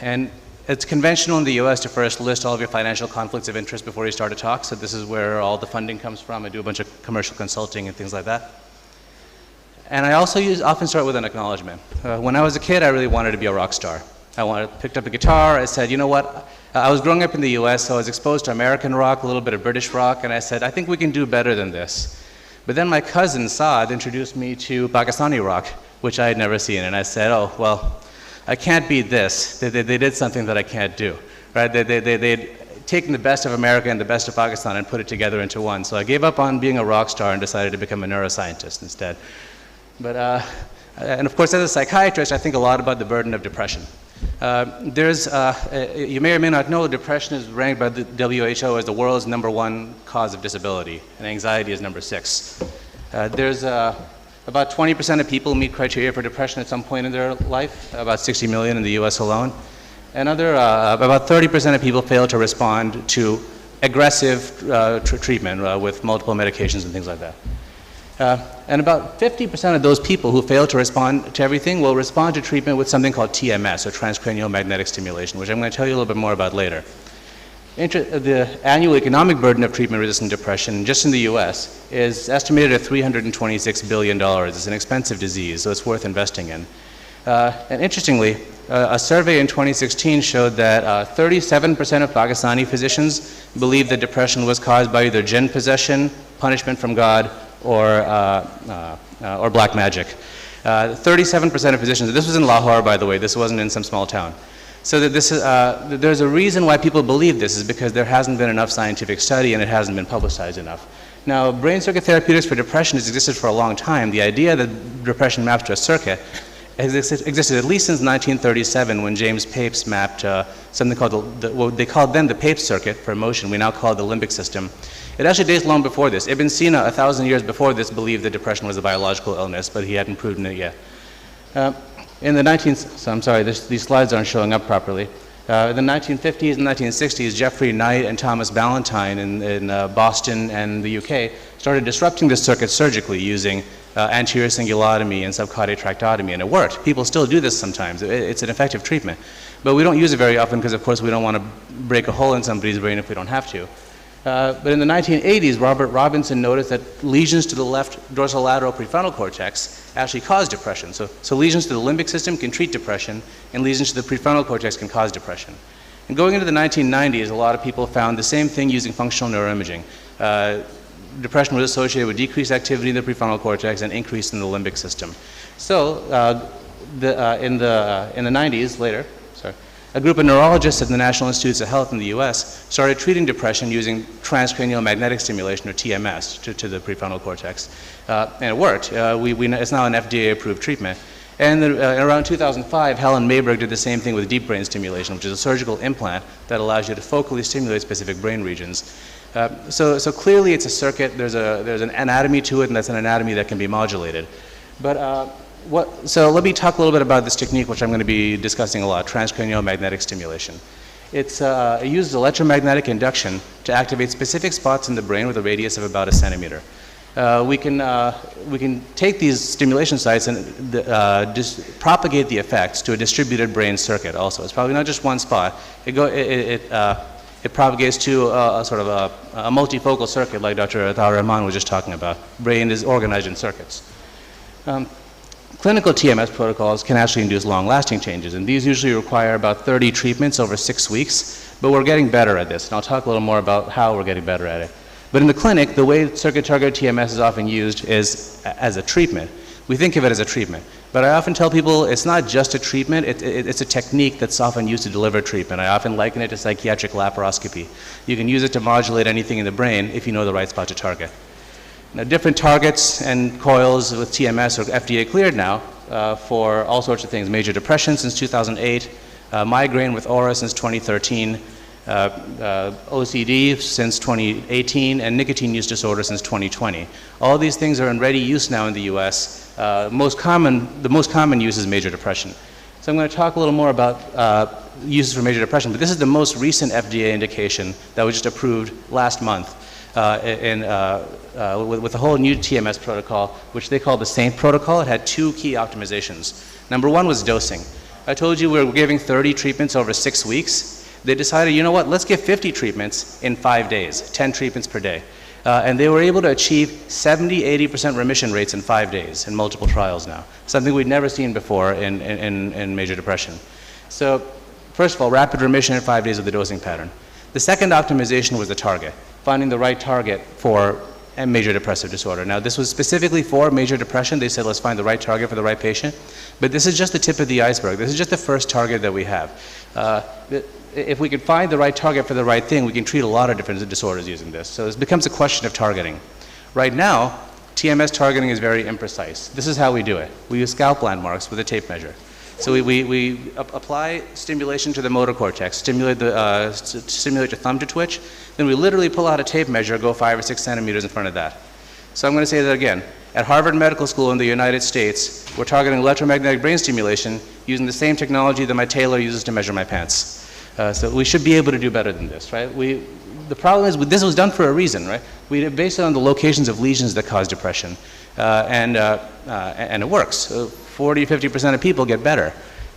And it's conventional in the US to first list all of your financial conflicts of interest before you start a talk, so this is where all the funding comes from. I do a bunch of commercial consulting and things like that. And I also often start with an acknowledgement. When I was a kid, I really wanted to be a rock star. Picked up a guitar, I said, you know what, I was growing up in the US, so I was exposed to American rock, a little bit of British rock, and I said, I think we can do better than this. But then my cousin Saad introduced me to Pakistani rock, which I had never seen, and I said, oh, well, I can't beat this. They did something that I can't do, right? They'd taken the best of America and the best of Pakistan and put it together into one. So I gave up on being a rock star and decided to become a neuroscientist instead. And of course, as a psychiatrist, I think a lot about the burden of depression. You may or may not know, depression is ranked by the WHO as the world's #1 cause of disability, and anxiety is number 6. There's about 20% of people meet criteria for depression at some point in their life, about 60 million in the US alone. And about 30% of people fail to respond to aggressive treatment with multiple medications and things like that. And about 50% of those people who fail to respond to everything will respond to treatment with something called TMS, or transcranial magnetic stimulation, which I'm going to tell you a little bit more about later. The annual economic burden of treatment-resistant depression just in the US is estimated at $326 billion. It's an expensive disease, so it's worth investing in. And interestingly, a survey in 2016 showed that 37% of Pakistani physicians believe that depression was caused by either jinn possession, punishment from God, or black magic. 37% of physicians, this was in Lahore, by the way, this wasn't in some small town. So that there's a reason why people believe this is because there hasn't been enough scientific study and it hasn't been publicized enough. Now, brain circuit therapeutics for depression has existed for a long time. The idea that depression maps to a circuit has existed at least since 1937, when James Papes mapped something called what they called then the Papes circuit for emotion. We now call it the limbic system. It actually dates long before this. Ibn Sina, 1,000 years before this, believed that depression was a biological illness, but he hadn't proven it yet. In the these slides aren't showing up properly. In the 1950s and 1960s, Jeffrey Knight and Thomas Ballantyne in Boston and the UK started disrupting this circuit surgically using anterior cingulotomy and subcaudate tractotomy, and it worked. People still do this sometimes. It's an effective treatment. But we don't use it very often because, of course, we don't want to break a hole in somebody's brain if we don't have to. But in the 1980s, Robert Robinson noticed that lesions to the left dorsolateral prefrontal cortex actually cause depression. So lesions to the limbic system can treat depression, and lesions to the prefrontal cortex can cause depression. And going into the 1990s, a lot of people found the same thing using functional neuroimaging. Depression was associated with decreased activity in the prefrontal cortex and increase in the limbic system. So in the 90s, later, a group of neurologists at the National Institutes of Health in the US started treating depression using transcranial magnetic stimulation, or TMS, to the prefrontal cortex. And it worked. It's now an FDA-approved treatment. And around 2005, Helen Mayberg did the same thing with deep brain stimulation, which is a surgical implant that allows you to focally stimulate specific brain regions. So clearly it's a circuit, there's an anatomy to it, and that's an anatomy that can be modulated. So let me talk a little bit about this technique, which I'm going to be discussing a lot, transcranial magnetic stimulation. It uses electromagnetic induction to activate specific spots in the brain with a radius of about 1 centimeter. We can take these stimulation sites and propagate the effects to a distributed brain circuit also. It's probably not just one spot. It propagates to a sort of a multifocal circuit like Dr. Athar Rahman was just talking about. Brain is organized in circuits. Clinical TMS protocols can actually induce long-lasting changes, and these usually require about 30 treatments over 6 weeks, but we're getting better at this, and I'll talk a little more about how we're getting better at it. But in the clinic, the way circuit-targeted TMS is often used is as a treatment. We think of it as a treatment, but I often tell people it's not just a treatment, it's a technique that's often used to deliver treatment. I often liken it to psychiatric laparoscopy. You can use it to modulate anything in the brain if you know the right spot to target. Now, different targets and coils with TMS are FDA cleared now, for all sorts of things: major depression since 2008, migraine with aura since 2013, OCD since 2018, and nicotine use disorder since 2020. All these things are in ready use now in the US. The most common use is major depression. So I'm going to talk a little more about uses for major depression, but this is the most recent FDA indication that was just approved last month with a whole new TMS protocol, which they call the SAINT protocol. It had two key optimizations. Number one was dosing. I told you we were giving 30 treatments over 6 weeks. They decided, you know what, let's give 50 treatments in 5 days, 10 treatments per day. And they were able to achieve 70-80% remission rates in 5 days in multiple trials now, something we'd never seen before in major depression. So first of all, rapid remission in 5 days with the dosing pattern. The second optimization was the target, finding the right target for a major depressive disorder. Now, this was specifically for major depression. They said, let's find the right target for the right patient. But this is just the tip of the iceberg. This is just the first target that we have. If we can find the right target for the right thing, we can treat a lot of different disorders using this. So it becomes a question of targeting. Right now, TMS targeting is very imprecise. This is how we do it. We use scalp landmarks with a tape measure. So we apply stimulation to the motor cortex, stimulate your thumb to twitch, then we literally pull out a tape measure, go 5 or 6 centimeters in front of that. So I'm going to say that again. At Harvard Medical School in the United States, we're targeting electromagnetic brain stimulation using the same technology that my tailor uses to measure my pants. So we should be able to do better than this, right? The problem is this was done for a reason, right? We based it on the locations of lesions that cause depression, and it works. 40-50% of people get better.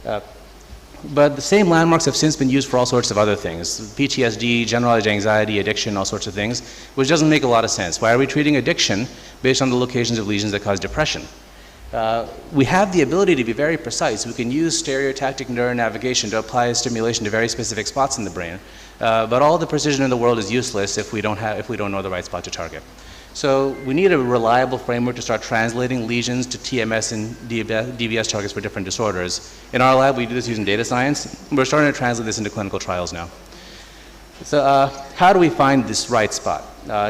But the same landmarks have since been used for all sorts of other things: PTSD, generalized anxiety, addiction, all sorts of things, which doesn't make a lot of sense. Why are we treating addiction based on the locations of lesions that cause depression? We have the ability to be very precise. We can use stereotactic neuronavigation to apply stimulation to very specific spots in the brain, but all the precision in the world is useless if we don't know the right spot to target. So we need a reliable framework to start translating lesions to TMS and DBS targets for different disorders. In our lab, we do this using data science. We're starting to translate this into clinical trials now. So how do we find this right spot?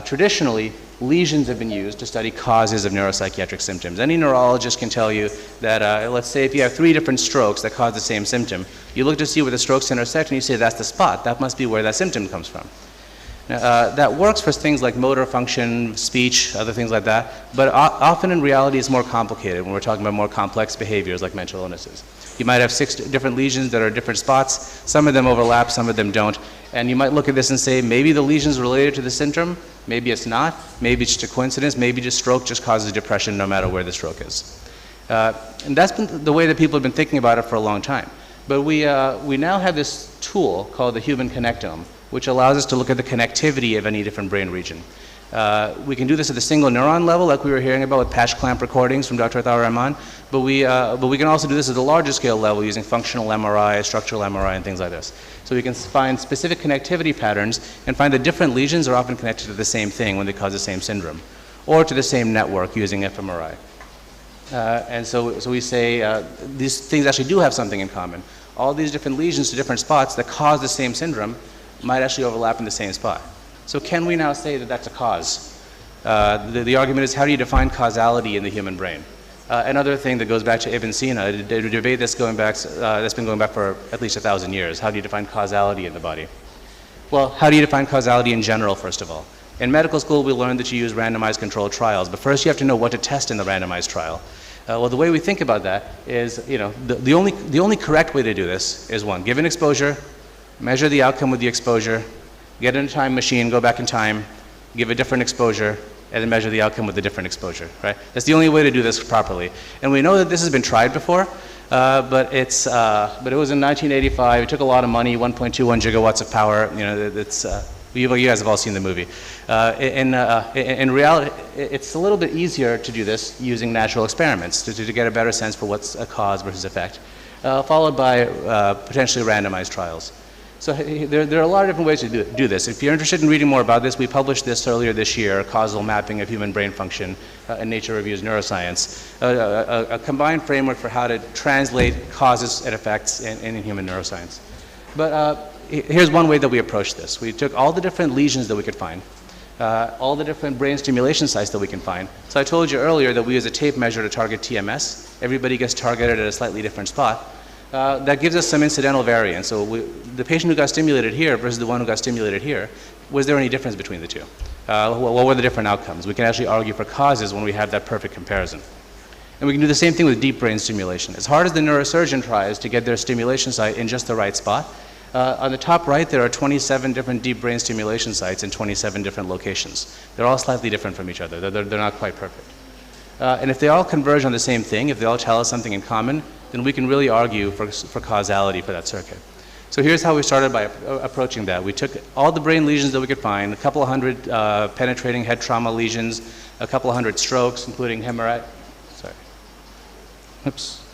Traditionally, lesions have been used to study causes of neuropsychiatric symptoms. Any neurologist can tell you that, let's say if you have 3 different strokes that cause the same symptom, you look to see where the strokes intersect and you say that's the spot. That must be where that symptom comes from. That works for things like motor function, speech, other things like that, but often in reality it's more complicated when we're talking about more complex behaviors like mental illnesses. You might have 6 different lesions that are different spots. Some of them overlap, some of them don't. And you might look at this and say, maybe the lesion's related to the symptom, maybe it's not, maybe it's just a coincidence, maybe just stroke just causes depression no matter where the stroke is. And that's been the way that people have been thinking about it for a long time. But we now have this tool called the human connectome, which allows us to look at the connectivity of any different brain region. We can do this at the single neuron level, like we were hearing about with patch clamp recordings from Dr. Ataur Rahman, but we can also do this at the larger scale level using functional MRI, structural MRI, and things like this. So we can find specific connectivity patterns and find that different lesions are often connected to the same thing when they cause the same syndrome, or to the same network using fMRI. And so we say these things actually do have something in common. All these different lesions to different spots that cause the same syndrome might actually overlap in the same spot. So can we now say that that's a cause? The argument is, how do you define causality in the human brain? Another thing that goes back to Ibn Sina, a debate that's been going back for at least 1,000 years. How do you define causality in the body? Well, how do you define causality in general, first of all? In medical school, we learned that you use randomized controlled trials, but first you have to know what to test in the randomized trial. Well, the way we think about that is, the only correct way to do this is one, give an exposure, measure the outcome with the exposure, get in a time machine, go back in time, give a different exposure, and then measure the outcome with a different exposure, right? That's the only way to do this properly. And we know that this has been tried before, but it was in 1985. It took a lot of money, 1.21 gigawatts of power. You guys have all seen the movie. In reality, it's a little bit easier to do this using natural experiments to get a better sense for what's a cause versus effect, followed by potentially randomized trials. So there are a lot of different ways to do this. If you're interested in reading more about this, we published this earlier this year, Causal Mapping of Human Brain Function in Nature Reviews Neuroscience, a combined framework for how to translate causes and effects in human neuroscience. But here's one way that we approached this. We took all the different lesions that we could find, all the different brain stimulation sites that we can find. So I told you earlier that we use a tape measure to target TMS. Everybody gets targeted at a slightly different spot. That gives us some incidental variance. So the patient who got stimulated here versus the one who got stimulated here, was there any difference between the two? What were the different outcomes? We can actually argue for causes when we have that perfect comparison. And we can do the same thing with deep brain stimulation. As hard as the neurosurgeon tries to get their stimulation site in just the right spot, on the top right, there are 27 different deep brain stimulation sites in 27 different locations. They're all slightly different from each other. They're not quite perfect. And if they all converge on the same thing, if they all tell us something in common, then we can really argue for causality for that circuit. So here's how we started by approaching that. We took all the brain lesions that we could find, a couple of hundred penetrating head trauma lesions, a couple of hundred strokes, including hemorrhagic. Sorry. Oops.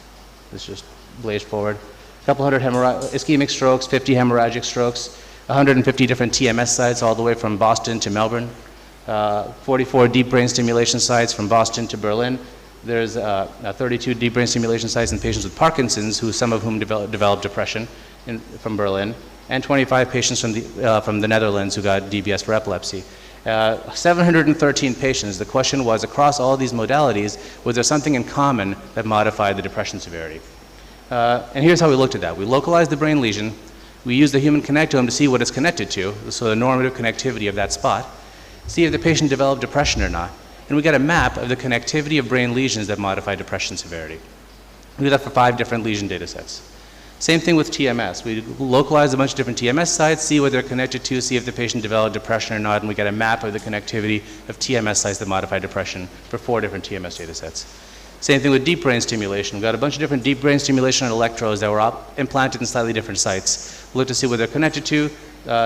This just blazed forward. A couple hundred ischemic strokes, 50 hemorrhagic strokes, 150 different TMS sites all the way from Boston to Melbourne, 44 deep brain stimulation sites from Boston to Berlin. There's 32 deep brain stimulation sites in patients with Parkinson's, some of whom developed depression from Berlin, and 25 patients from the Netherlands who got DBS for epilepsy. 713 patients. The question was, across all these modalities, was there something in common that modified the depression severity? And here's how we looked at that. We localized the brain lesion. We used the human connectome to see what it's connected to, so the normative connectivity of that spot, see if the patient developed depression or not. And we got a map of the connectivity of brain lesions that modify depression severity. We did that for 5 different lesion data sets. Same thing with TMS. We localized a bunch of different TMS sites, see what they're connected to, see if the patient developed depression or not, and we got a map of the connectivity of TMS sites that modify depression for 4 different TMS data sets. Same thing with deep brain stimulation. We got a bunch of different deep brain stimulation electrodes that were implanted in slightly different sites. We looked to see what they're connected to,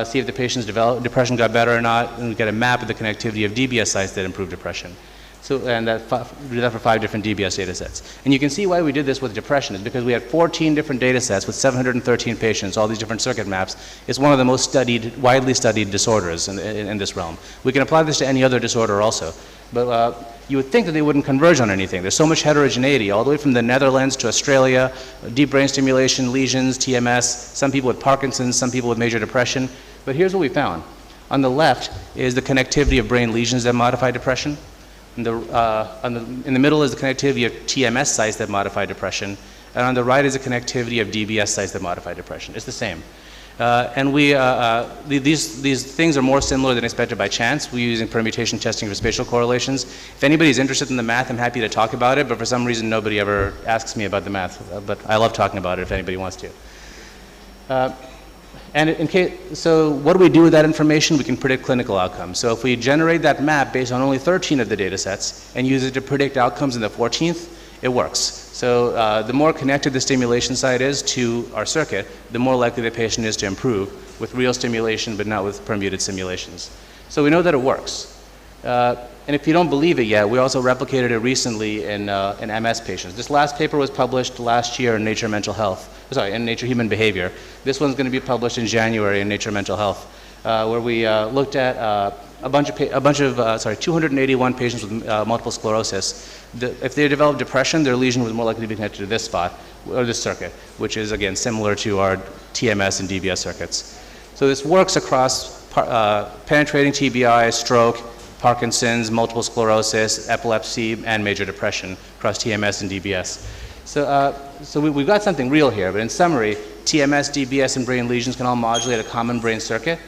see if the patient's depression got better or not, and we get a map of the connectivity of DBS sites that improve depression. So, and we did that for 5 different DBS data sets. And you can see why we did this with depression is because we had 14 different data sets with 713 patients, all these different circuit maps. It's one of the most studied, widely studied disorders in this realm. We can apply this to any other disorder also. But you would think that they wouldn't converge on anything. There's so much heterogeneity, all the way from the Netherlands to Australia, deep brain stimulation, lesions, TMS, some people with Parkinson's, some people with major depression. But here's what we found. On the left is the connectivity of brain lesions that modify depression. In the middle is the connectivity of TMS sites that modify depression. And on the right is the connectivity of DBS sites that modify depression. It's the same. And these things are more similar than expected by chance. We're using permutation testing for spatial correlations. If anybody's interested in the math, I'm happy to talk about it, but for some reason nobody ever asks me about the math. But I love talking about it if anybody wants to. So what do we do with that information? We can predict clinical outcomes. So if we generate that map based on only 13 of the data sets and use it to predict outcomes in the 14th, it works. So the more connected the stimulation site is to our circuit, the more likely the patient is to improve with real stimulation but not with permuted simulations. So we know that it works. And if you don't believe it yet, we also replicated it recently in MS patients. This last paper was published last year in Nature in Nature Human Behavior. This one's going to be published in January in Nature Mental Health, where we looked at 281 patients with multiple sclerosis. If they developed depression, their lesion was more likely to be connected to this spot, or this circuit, which is, again, similar to our TMS and DBS circuits. So this works across penetrating TBI, stroke, Parkinson's, multiple sclerosis, epilepsy, and major depression across TMS and DBS. So we've got something real here, but in summary, TMS, DBS, and brain lesions can all modulate a common brain circuit,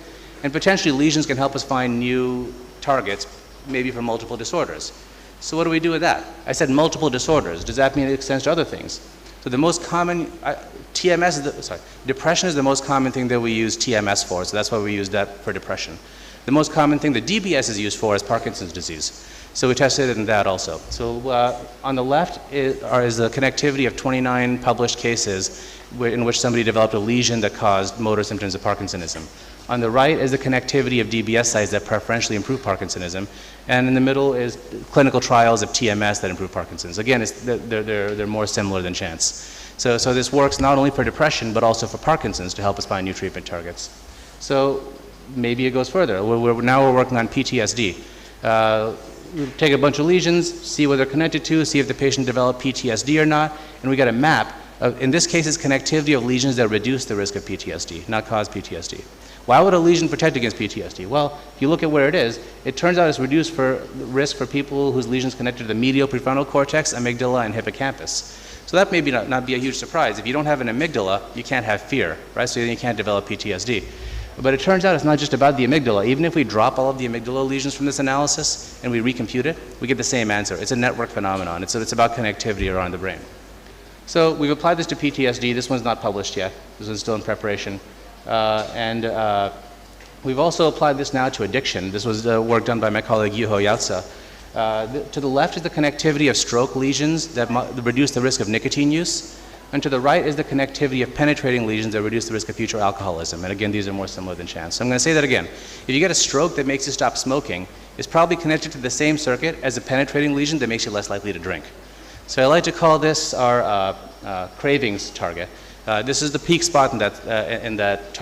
and potentially lesions can help us find new targets, maybe for multiple disorders. So what do we do with that? I said multiple disorders. Does that mean it extends to other things? So the most common, depression is the most common thing that we use TMS for, so that's why we use that for depression. The most common thing that DBS is used for is Parkinson's disease. So we tested it in that also. So on the left is the connectivity of 29 published cases in which somebody developed a lesion that caused motor symptoms of Parkinsonism. On the right is the connectivity of DBS sites that preferentially improve Parkinsonism. And in the middle is clinical trials of TMS that improve Parkinson's. Again, they're more similar than chance. So this works not only for depression, but also for Parkinson's to help us find new treatment targets. So maybe it goes further. Now we're working on PTSD. We take a bunch of lesions, see what they're connected to, see if the patient developed PTSD or not, and we get a map of, in this case, it's connectivity of lesions that reduce the risk of PTSD, not cause PTSD. Why would a lesion protect against PTSD? Well, if you look at where it is, it turns out it's reduced for risk for people whose lesions connected to the medial prefrontal cortex, amygdala, and hippocampus. So that may not be a huge surprise. If you don't have an amygdala, you can't have fear, right? So then you can't develop PTSD. But it turns out it's not just about the amygdala. Even if we drop all of the amygdala lesions from this analysis and we recompute it, we get the same answer. It's a network phenomenon. It's about connectivity around the brain. So we've applied this to PTSD. This one's not published yet. This one's still in preparation. We've also applied this now to addiction. This was work done by my colleague Yuho Yautsa. To the left is the connectivity of stroke lesions that reduce the risk of nicotine use. And to the right is the connectivity of penetrating lesions that reduce the risk of future alcoholism. And again, these are more similar than chance. So I'm going to say that again. If you get a stroke that makes you stop smoking, it's probably connected to the same circuit as a penetrating lesion that makes you less likely to drink. So I like to call this our cravings target. This is the peak spot in that